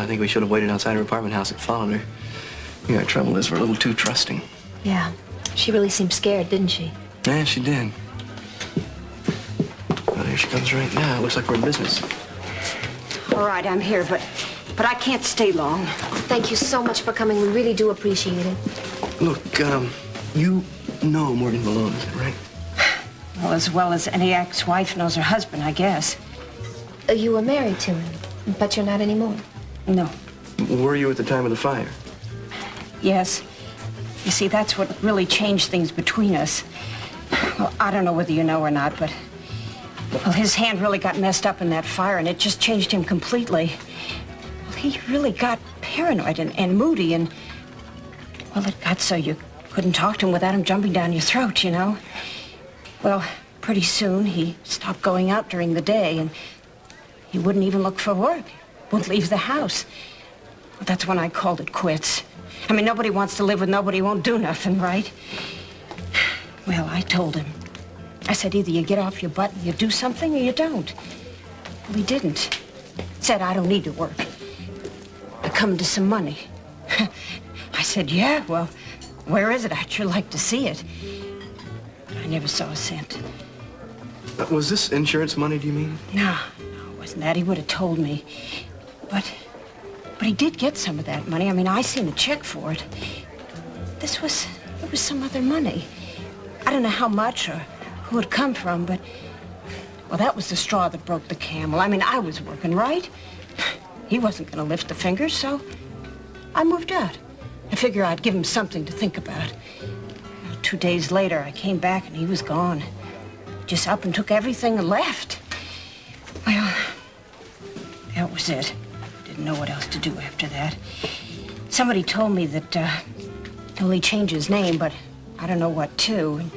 I think we should have waited outside her apartment house and followed her. Yeah, our trouble is we're a little too trusting. Yeah. She really seemed scared, didn't she? Yeah, she did. Well, here she comes right now. Looks like we're in business. All right, I'm here, but I can't stay long. Thank you so much for coming. We really do appreciate it. Look, you know Morgan Malone, is that right? Well as any ex-wife knows her husband, I guess. You were married to him, but you're not anymore. No. Were you at the time of the fire? Yes. You see, that's what really changed things between us. Well, I don't know whether you know or not, but... Well, his hand really got messed up in that fire, and it just changed him completely. Well, he really got paranoid and moody, and... Well, it got so you couldn't talk to him without him jumping down your throat, you know? Well, pretty soon, he stopped going out during the day, and he wouldn't even look for work. Wouldn't leave the house. Well, that's when I called it quits. I mean, nobody wants to live with nobody who won't do nothing, right? Well, I told him. I said, either you get off your butt and you do something, or you don't. Well, he didn't. Said, I don't need to work. I come to some money. I said, yeah, well, where is it? I'd sure like to see it. I never saw a cent. Was this insurance money, do you mean? No, it wasn't that. He would have told me. But he did get some of that money. I mean, I seen the check for it. It was some other money. I don't know how much or who it come from, but... Well, that was the straw that broke the camel. I mean, I was working, right? He wasn't going to lift a finger, so I moved out. I figured I'd give him something to think about. Well, 2 days later, I came back and he was gone. Just up and took everything and left. Well, that was it. Didn't know what else to do after that. Somebody told me that, well, he changed his name, but I don't know what to. And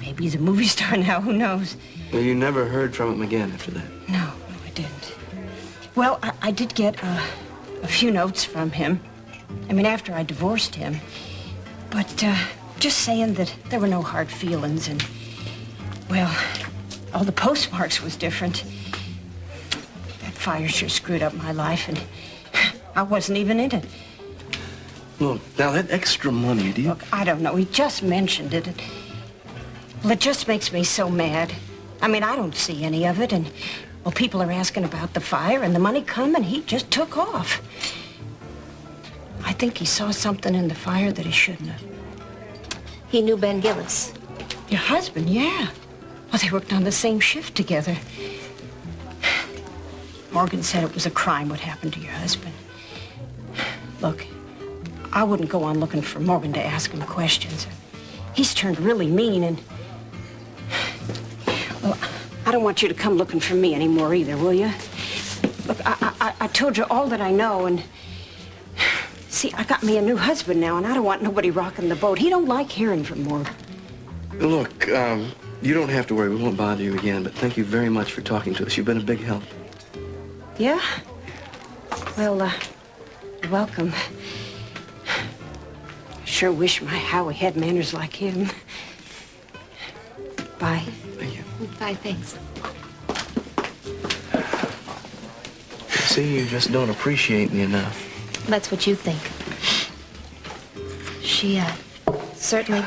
maybe he's a movie star now, who knows? Well, you never heard from him again after that? No, I didn't. Well, I did get a few notes from him. I mean, after I divorced him. But just saying that there were no hard feelings and, well, all the postmarks was different. That fire sure screwed up my life, and I wasn't even in it. Look, now that extra money, do you... Look, I don't know. He just mentioned it. Well, it just makes me so mad. I mean, I don't see any of it, and, well, people are asking about the fire, and the money come, and he just took off. I think he saw something in the fire that he shouldn't have. He knew Ben Gillis. Your husband, yeah. Well, they worked on the same shift together. Morgan said it was a crime what happened to your husband. Look, I wouldn't go on looking for Morgan to ask him questions. He's turned really mean, and... Well, I don't want you to come looking for me anymore either, will you? Look, I told you all that I know, and... See, I got me a new husband now, and I don't want nobody rocking the boat. He don't like hearing from Morgan. Look, you don't have to worry. We won't bother you again, but thank you very much for talking to us. You've been a big help. Yeah? Well, you're welcome. I sure wish my Howie had manners like him. Bye. Thank you. Bye, thanks. See, you just don't appreciate me enough. That's what you think. She, certainly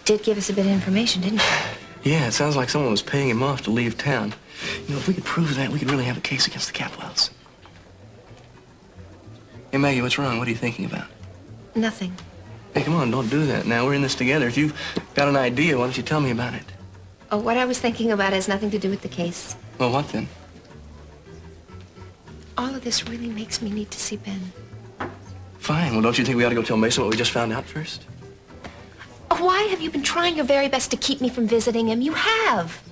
did give us a bit of information, didn't she? Yeah, it sounds like someone was paying him off to leave town. You know, if we could prove that, we could really have a case against the Capwells. Hey, Maggie, what's wrong? What are you thinking about? Nothing. Hey, come on, don't do that. Now, we're in this together. If you've got an idea, why don't you tell me about it? Oh, what I was thinking about has nothing to do with the case. Well, what then? All of this really makes me need to see Ben. Fine. Well, don't you think we ought to go tell Mason what we just found out first? Why have you been trying your very best to keep me from visiting him? You have.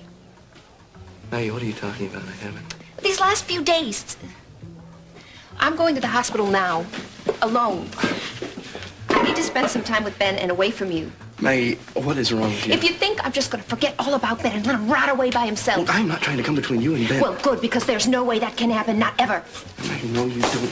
Maggie, what are you talking about? I haven't. These last few days. I'm going to the hospital now, alone. I need to spend some time with Ben and away from you. Maggie, what is wrong with you? If you think I'm just going to forget all about Ben and let him rot away by himself. Look, I'm not trying to come between you and Ben. Well, good, because there's no way that can happen, not ever. Maggie, no, you don't.